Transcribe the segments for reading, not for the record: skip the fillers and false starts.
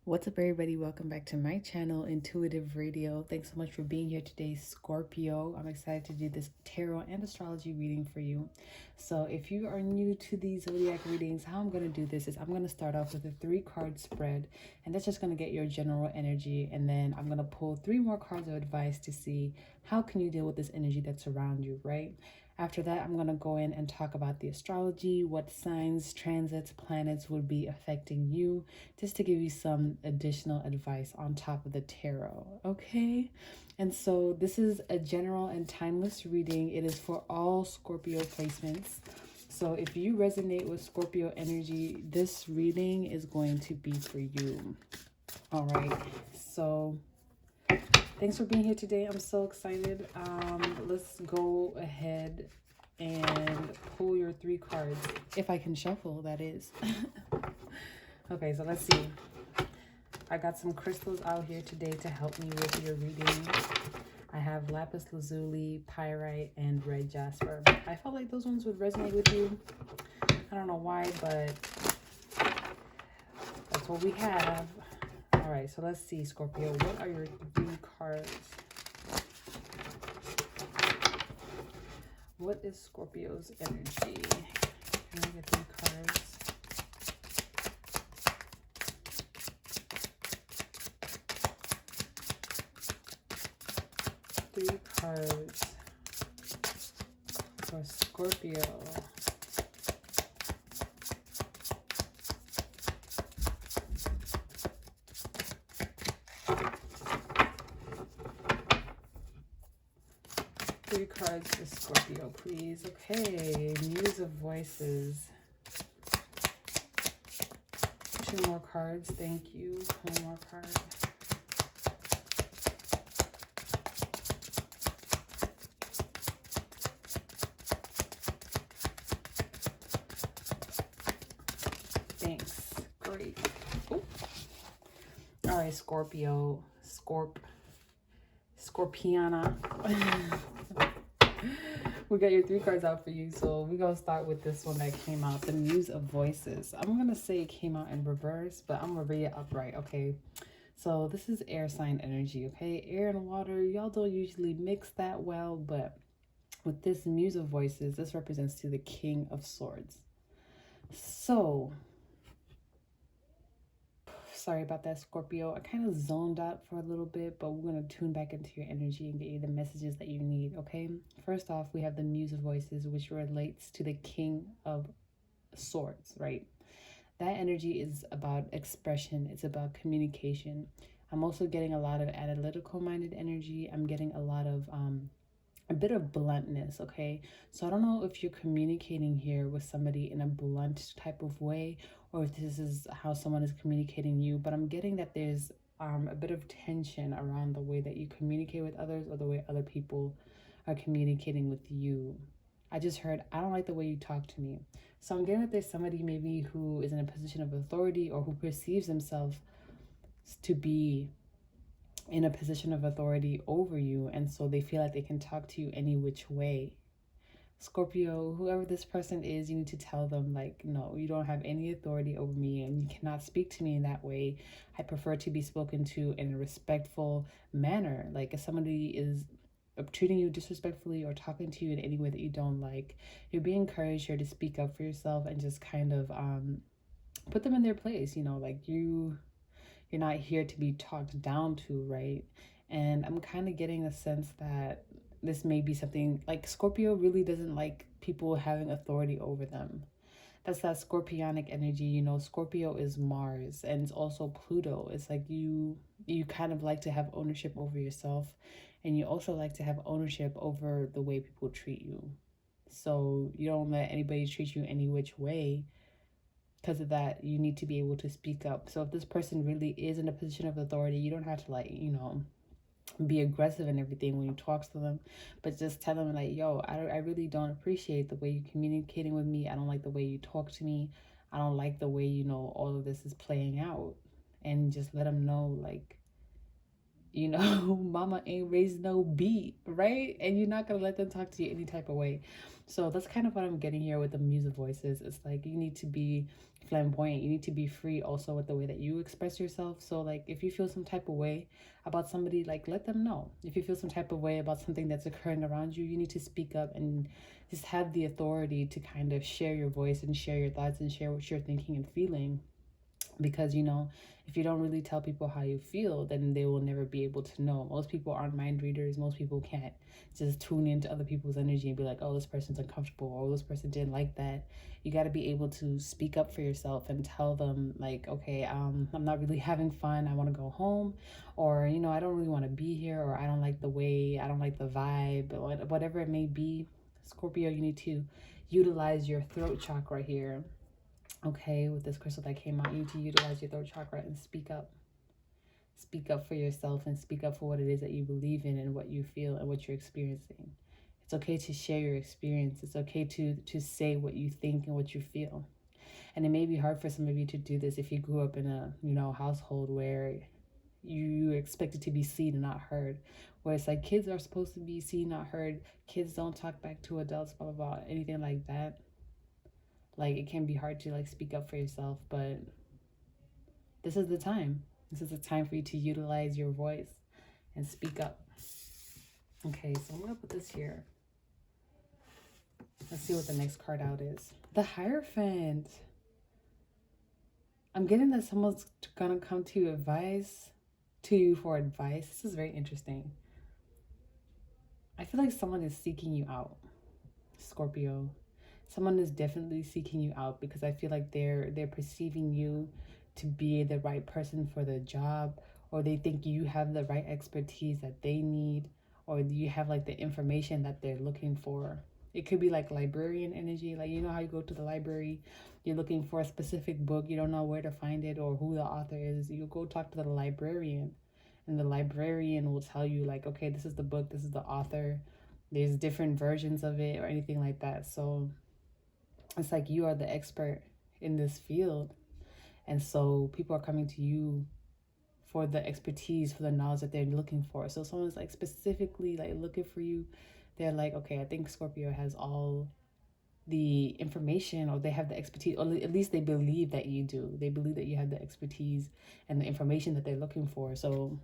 What's up, everybody? Welcome back to my channel, Intuitive Radio. Thanks so much for being here today, Scorpio. I'm excited to do this tarot and astrology reading for you. So if you are new to these zodiac readings, how I'm going to do this is I'm going to start off with a 3-card spread, and that's just going to get your general energy. And then I'm going to pull 3 more cards of advice to see how can you deal with this energy that's around you, right? After that, I'm going to go in and talk about the astrology, what signs, transits, planets would be affecting you, just to give you some additional advice on top of the tarot, okay? And so this is a general and timeless reading. It is for all Scorpio placements. So if you resonate with Scorpio energy, this reading is going to be for you. All right, so thanks for being here today. I'm so excited. Let's go ahead and pull your 3 cards, if I can shuffle, that is. Okay, so let's see. I got some crystals out here today to help me with your reading. I have lapis lazuli, pyrite, and red jasper. I felt like those ones would resonate with you. I don't know why, but that's what we have. All right, so let's see, Scorpio. What are your 3 cards? What is Scorpio's energy? Can I get 3 cards? Three cards for Scorpio. Three cards for Scorpio, please. Okay, Muse of Voices. 2 more cards, thank you. 1 more card. Thanks. Great. Ooh. All right, Scorpio. Scorpiana. We got your 3 cards out for you, so we're gonna start with this one that came out, the Muse of Voices. I'm gonna say it came out in reverse, but I'm gonna read it upright, okay? So this is air sign energy, okay? Air and water, y'all don't usually mix that well, but with this Muse of Voices, this represents to the King of Swords. So sorry about that, Scorpio. I kind of zoned out for a little bit, but we're going to tune back into your energy and get you the messages that you need, okay? First off, we have the Muse of Voices, which relates to the King of Swords, right? That energy is about expression. It's about communication. I'm also getting a lot of analytical-minded energy. I'm getting a lot of a bit of bluntness, okay? So I don't know if you're communicating here with somebody in a blunt type of way, or if this is how someone is communicating you, but I'm getting that there's a bit of tension around the way that you communicate with others or the way other people are communicating with you. I just heard, I don't like the way you talk to me. So I'm getting that there's somebody maybe who is in a position of authority or who perceives themselves to be in a position of authority over you, and so they feel like they can talk to you any which way. Scorpio, whoever this person is, you need to tell them, like, no, you don't have any authority over me and you cannot speak to me in that way. I prefer to be spoken to in a respectful manner. Like, if somebody is treating you disrespectfully or talking to you in any way that you don't like, you're being encouraged here to speak up for yourself and just kind of put them in their place. You know, like, you're not here to be talked down to, right? And I'm kind of getting a sense that this may be something like Scorpio really doesn't like people having authority over them. That's that scorpionic energy. You know, Scorpio is Mars and it's also Pluto. It's like you kind of like to have ownership over yourself, and you also like to have ownership over the way people treat you. So you don't let anybody treat you any which way. Because of that, you need to be able to speak up. So if this person really is in a position of authority, you don't have to, like, you know, be aggressive and everything when you talk to them, but just tell them, like, yo, I really don't appreciate the way you're communicating with me. I don't like the way you talk to me. I don't like the way, you know, all of this is playing out. And just let them know, like, you know, mama ain't raised no beat, right? And you're not gonna let them talk to you any type of way. So that's kind of what I'm getting here with the music voices. It's like you need to be flamboyant, you need to be free also with the way that you express yourself. So like if you feel some type of way about somebody, like let them know. If you feel some type of way about something that's occurring around you, you need to speak up and just have the authority to kind of share your voice and share your thoughts and share what you're thinking and feeling. Because, you know, if you don't really tell people how you feel, then they will never be able to know. Most people aren't mind readers. Most people can't just tune into other people's energy and be like, oh, this person's uncomfortable, or this person didn't like that. You got to be able to speak up for yourself and tell them like, okay, I'm not really having fun, I want to go home, or, you know, I don't really want to be here, or I don't like the way, I don't like the vibe, whatever it may be. Scorpio, you need to utilize your throat chakra here. Okay, with this crystal that came out, you need to utilize your throat chakra and speak up. Speak up for yourself and speak up for what it is that you believe in and what you feel and what you're experiencing. It's okay to share your experience. It's okay to say what you think and what you feel. And it may be hard for some of you to do this if you grew up in a, you know, household where you expected to be seen and not heard. Where it's like kids are supposed to be seen, not heard. Kids don't talk back to adults, blah, blah, blah, anything like that. Like it can be hard to like speak up for yourself, but this is the time. This is the time for you to utilize your voice and speak up. Okay, so I'm gonna put this here. Let's see what the next card out is. The Hierophant. I'm getting that someone's gonna come to you for advice. This is very interesting. I feel like someone is seeking you out, Scorpio. Someone is definitely seeking you out because I feel like they're perceiving you to be the right person for the job, or they think you have the right expertise that they need, or you have like the information that they're looking for. It could be like librarian energy, like you know how you go to the library, you're looking for a specific book, you don't know where to find it or who the author is, you go talk to the librarian, and the librarian will tell you like, okay, this is the book, this is the author, there's different versions of it or anything like that. So it's like you are the expert in this field, and so people are coming to you for the expertise, for the knowledge that they're looking for. So someone's like specifically like looking for you. They're like, okay, I think Scorpio has all the information, or they have the expertise, or at least they believe that you do. They believe that you have the expertise and the information that they're looking for. So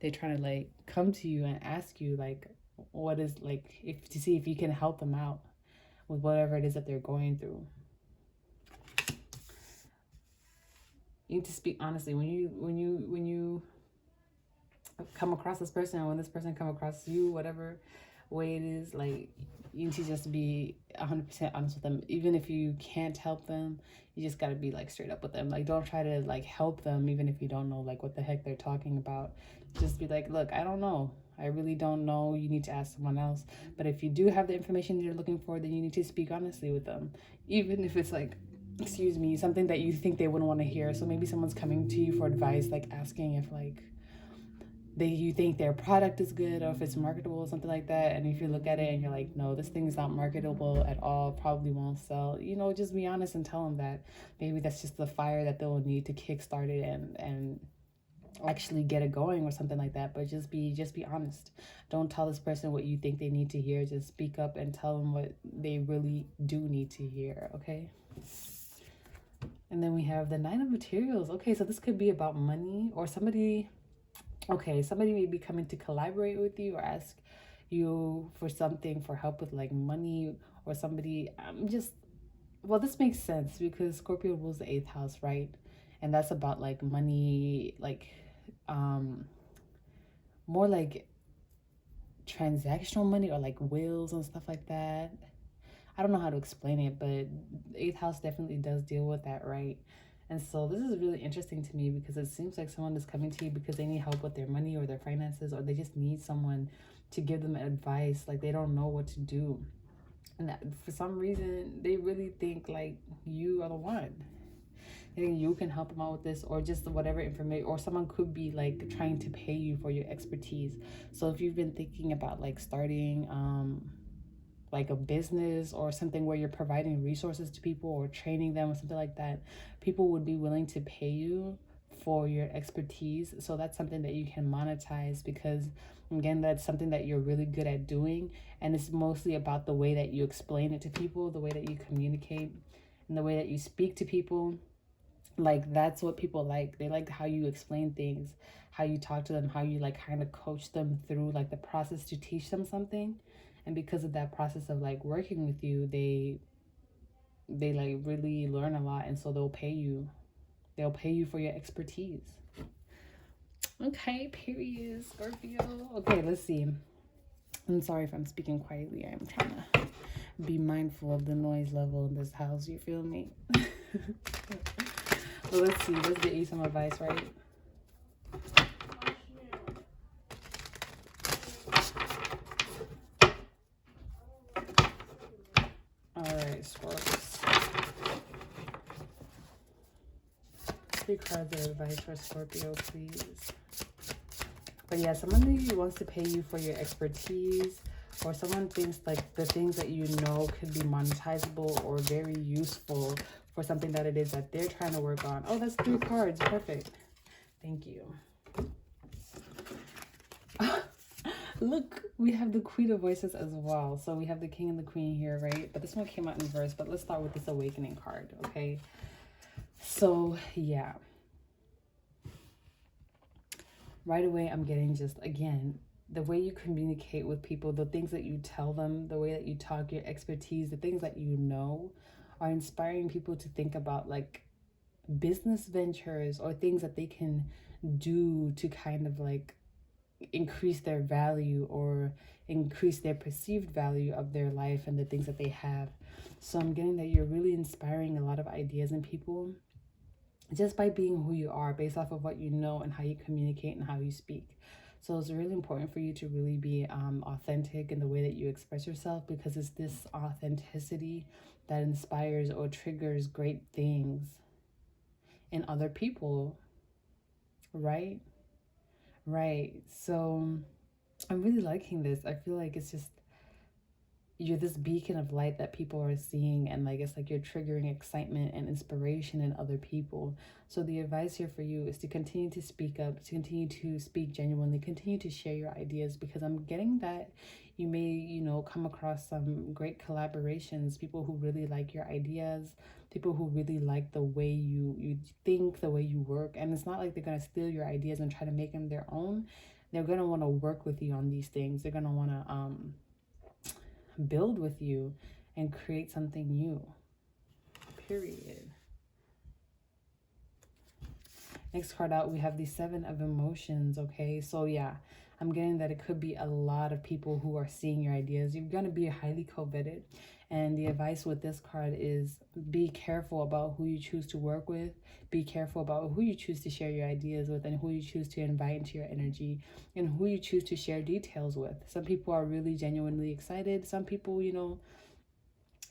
they're trying to like come to you and ask you like, what is like, if to see if you can help them out with whatever it is that they're going through. You need to speak honestly when you come across this person, or when this person come across you, whatever way it is, like you need to just be 100% honest with them. Even if you can't help them, you just got to be like straight up with them. Like don't try to like help them even if you don't know like what the heck they're talking about. Just be like, look, I don't know, I really don't know, you need to ask someone else. But if you do have the information you're looking for, then you need to speak honestly with them, even if it's like, excuse me, something that you think they wouldn't want to hear. So maybe someone's coming to you for advice, like asking if like you think their product is good or if it's marketable or something like that, and if you look at it and you're like, no, this thing is not marketable at all, probably won't sell, you know, just be honest and tell them that maybe that's just the fire that they'll need to kickstart it and actually get it going or something like that. But just be honest. Don't tell this person what you think they need to hear. Just speak up and tell them what they really do need to hear. Okay. And then we have the Nine of Materials. Okay, so this could be about money, or somebody may be coming to collaborate with you or ask you for something, for help with like money, or somebody, well, this makes sense because Scorpio rules the 8th house, right? And that's about like money, like more like transactional money, or like wills and stuff like that. I don't know how to explain it, but the 8th house definitely does deal with that, right? And so this is really interesting to me because it seems like someone is coming to you because they need help with their money or their finances, or they just need someone to give them advice. Like they don't know what to do. And that, for some reason, they really think like you are the one. They think you can help them out with this, or just whatever information, or someone could be like trying to pay you for your expertise. So if you've been thinking about like starting like a business or something where you're providing resources to people or training them or something like that, people would be willing to pay you for your expertise. So that's something that you can monetize, because again, that's something that you're really good at doing. And it's mostly about the way that you explain it to people, the way that you communicate, and the way that you speak to people. Like, that's what people like. They like how you explain things, how you talk to them, how you like kind of coach them through like the process to teach them something. And because of that process of like working with you, they like really learn a lot, and so they'll pay you. They'll pay you for your expertise. Okay, period, Scorpio. Okay, let's see. I'm sorry if I'm speaking quietly. I'm trying to be mindful of the noise level in this house. You feel me? Well, let's see. Let's get you some advice, right? All right, Scorpios. 3 cards of advice for Scorpio, please. But yeah, someone maybe wants to pay you for your expertise, or someone thinks like the things that you know could be monetizable or very useful for something that it is that they're trying to work on. Oh, that's 3 cards. Perfect. Thank you. Look, we have the Queen of Voices as well. So we have the King and the Queen here, right? But this one came out in reverse. But let's start with this Awakening card, okay? So, yeah. Right away, I'm getting just, again, the way you communicate with people, the things that you tell them, the way that you talk, your expertise, the things that you know are inspiring people to think about like business ventures or things that they can do to kind of like increase their value or increase their perceived value of their life and the things that they have. So I'm getting that you're really inspiring a lot of ideas in people just by being who you are, based off of what you know and how you communicate and how you speak. So it's really important for you to really be authentic in the way that you express yourself, because it's this authenticity that inspires or triggers great things in other people, right? Right. So I'm really liking this. I feel like it's just, you're this beacon of light that people are seeing, and like it's like you're triggering excitement and inspiration in other people. So the advice here for you is to continue to speak up, to continue to speak genuinely, continue to share your ideas, because I'm getting that you may, you know, come across some great collaborations, people who really like your ideas, people who really like the way you think, the way you work. And it's not like they're going to steal your ideas and try to make them their own. They're going to want to work with you on these things. They're going to want to build with you and create something new, period. Next card out, we have the 7 of Emotions, okay? So yeah, I'm getting that it could be a lot of people who are seeing your ideas. You're going to be highly coveted. And the advice with this card is be careful about who you choose to work with. Be careful about who you choose to share your ideas with, and who you choose to invite into your energy, and who you choose to share details with. Some people are really genuinely excited. Some people, you know,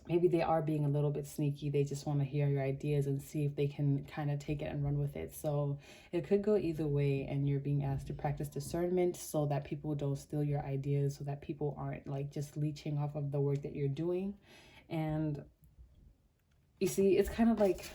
maybe they are being a little bit sneaky. They just want to hear your ideas and see if they can kind of take it and run with it. So it could go either way, and you're being asked to practice discernment so that people don't steal your ideas, so that people aren't like just leeching off of the work that you're doing. And you see, it's kind of like,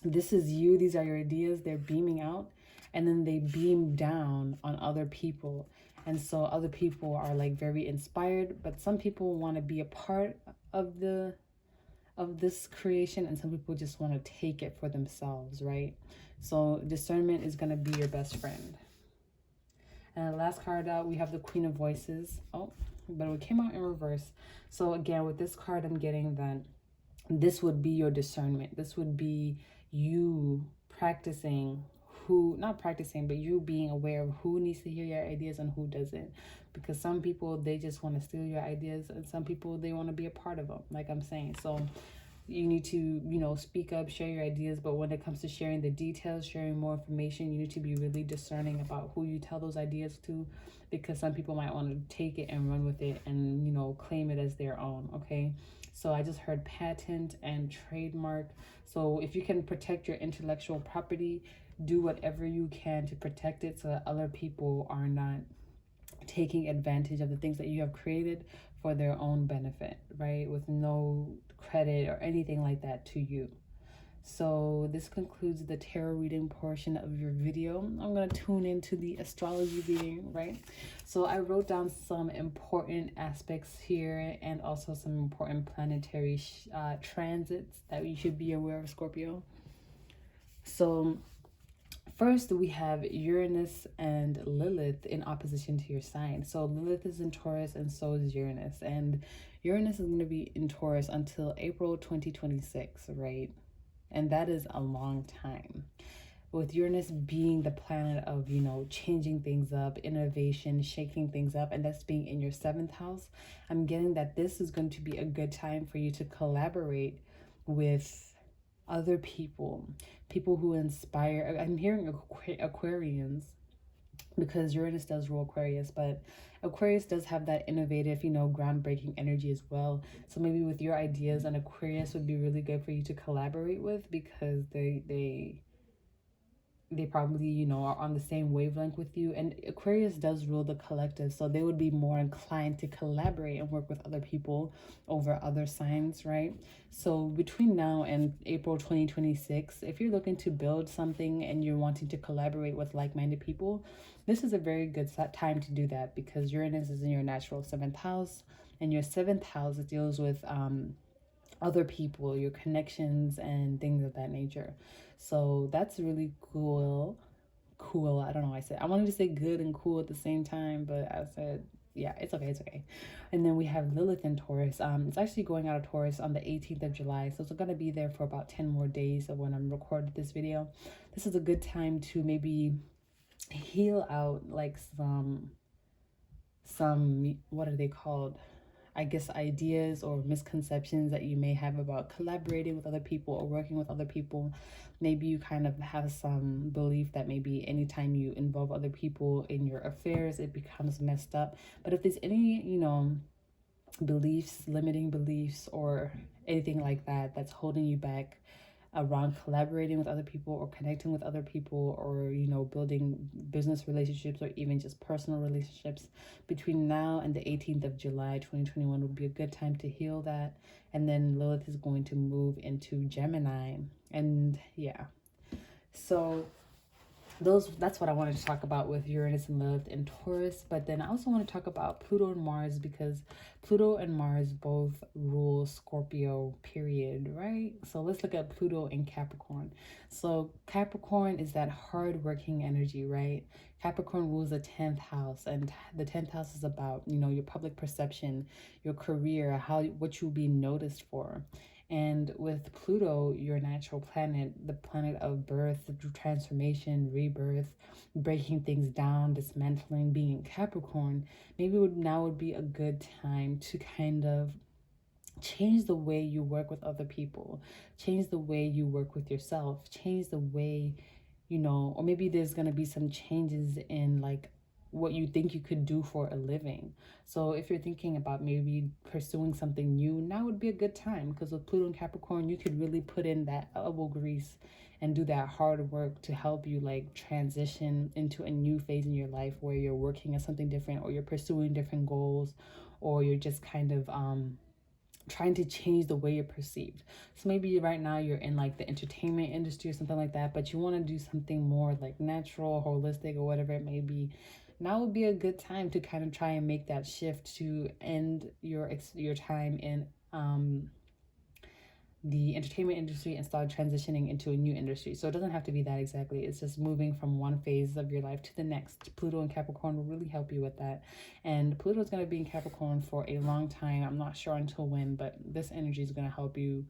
this is you, these are your ideas, they're beaming out, and then they beam down on other people. And so other people are like very inspired, but some people want to be a part of this creation, and some people just want to take it for themselves, right? So discernment is going to be your best friend. And the last card out, we have the Queen of Voices. Oh, but it came out in reverse. So again, with this card, I'm getting that this would be your discernment. This would be you practicing not practicing, but you being aware of who needs to hear your ideas and who doesn't. Because some people, they just want to steal your ideas, and some people, they want to be a part of them, like I'm saying. So you need to, you know, speak up, share your ideas, but when it comes to sharing the details, sharing more information, you need to be really discerning about who you tell those ideas to, because some people might want to take it and run with it and, you know, claim it as their own, okay? So I just heard patent and trademark. So if you can protect your intellectual property, do whatever you can to protect it so that other people are not taking advantage of the things that you have created for their own benefit, right? With no credit or anything like that to you. So this concludes the tarot reading portion of your video. I'm going to tune into the astrology reading, right? So I wrote down some important aspects here and also some important planetary transits that you should be aware of, Scorpio. So first, we have Uranus and Lilith in opposition to your sign. So Lilith is in Taurus and so is Uranus. And Uranus is going to be in Taurus until April 2026, right? And that is a long time. With Uranus being the planet of, you know, changing things up, innovation, shaking things up, and that's being in your 7th house, I'm getting that this is going to be a good time for you to collaborate with other people, people who inspire. I'm hearing Aquarians, because Uranus does rule Aquarius, but Aquarius does have that innovative, you know, groundbreaking energy as well. So maybe with your ideas, an Aquarius would be really good for you to collaborate with, because they probably, you know, are on the same wavelength with you. And Aquarius does rule the collective, so they would be more inclined to collaborate and work with other people over other signs, right? So between now and April 2026, if you're looking to build something and you're wanting to collaborate with like-minded people, this is a very good time to do that, because Uranus is in your natural 7th house, and your 7th house deals with other people, your connections and things of that nature. So that's really cool. I don't know why I said, I wanted to say good and cool at the same time, but I said, yeah, it's okay. And then we have Lilith in Taurus. It's actually going out of Taurus on the 18th of July, so it's going to be there for about 10 more days of when I'm recording this video. This is a good time to maybe heal out like some what are they called, I guess, ideas or misconceptions that you may have about collaborating with other people or working with other people. Maybe you kind of have some belief that maybe anytime you involve other people in your affairs, it becomes messed up. But if there's any, you know, beliefs, limiting beliefs, or anything like that that's holding you back around collaborating with other people or connecting with other people, or, you know, building business relationships or even just personal relationships, between now and the 18th of July 2021 would be a good time to heal that. And then Lilith is going to move into Gemini, and yeah, so that's what I wanted to talk about with Uranus and Lilith in Taurus. But then I also want to talk about Pluto and Mars, because Pluto and Mars both rule Scorpio, period, right? So let's look at Pluto in Capricorn. So Capricorn is that hard-working energy, right? Capricorn rules the 10th house, and the 10th house is about, you know, your public perception, your career, what you'll be noticed for. And with Pluto, your natural planet, the planet of birth, transformation, rebirth, breaking things down, dismantling, being in Capricorn, maybe now would be a good time to kind of change the way you work with other people, change the way you work with yourself, change the way, you know, or maybe there's going to be some changes in like what you think you could do for a living. So if you're thinking about maybe pursuing something new, now would be a good time, because with Pluto and Capricorn, you could really put in that elbow grease and do that hard work to help you like transition into a new phase in your life where you're working at something different, or you're pursuing different goals, or you're just kind of trying to change the way you're perceived. So maybe right now you're in like the entertainment industry or something like that, but you want to do something more like natural, holistic, or whatever it may be. Now would be a good time to kind of try and make that shift to end your time in the entertainment industry and start transitioning into a new industry. So it doesn't have to be that exactly. It's just moving from one phase of your life to the next. Pluto and Capricorn will really help you with that. And Pluto is going to be in Capricorn for a long time. I'm not sure until when, but this energy is going to help you,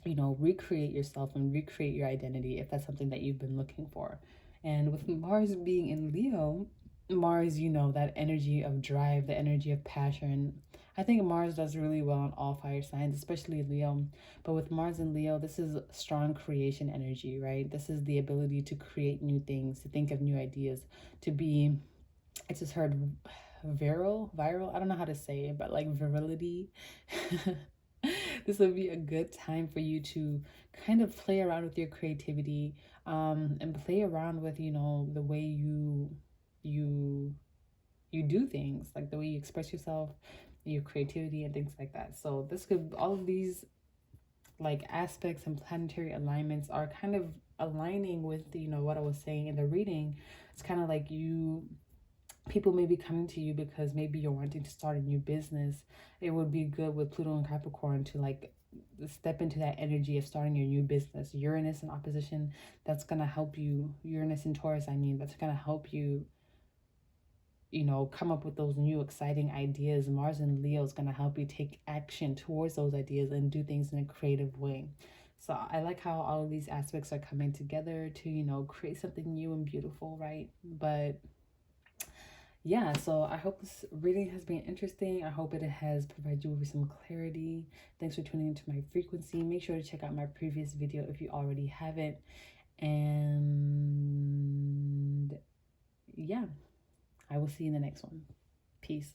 you know, recreate yourself and recreate your identity if that's something that you've been looking for. And with Mars being in Leo, Mars, you know, that energy of drive, the energy of passion. I think Mars does really well on all fire signs, especially Leo. But with Mars and Leo, this is strong creation energy, right? This is the ability to create new things, to think of new ideas, to be, I just heard viral. I don't know how to say it, but like virility. This would be a good time for you to kind of play around with your creativity, and play around with, you know, the way you do things, like the way you express yourself, your creativity and things like that. So this could, all of these like aspects and planetary alignments are kind of aligning with, you know, what I was saying in the reading. It's kind of like people may be coming to you because maybe you're wanting to start a new business. It would be good with Pluto and Capricorn to like step into that energy of starting your new business. Uranus in opposition, that's going to help you. Uranus and Taurus, I mean, that's going to help you, you know, come up with those new exciting ideas. Mars and Leo is going to help you take action towards those ideas and do things in a creative way. So I like how all of these aspects are coming together to, you know, create something new and beautiful, right? But yeah, so I hope this reading has been interesting. I hope it has provided you with some clarity. Thanks for tuning into my frequency. Make sure to check out my previous video if you already haven't. And yeah, I will see you in the next one. Peace.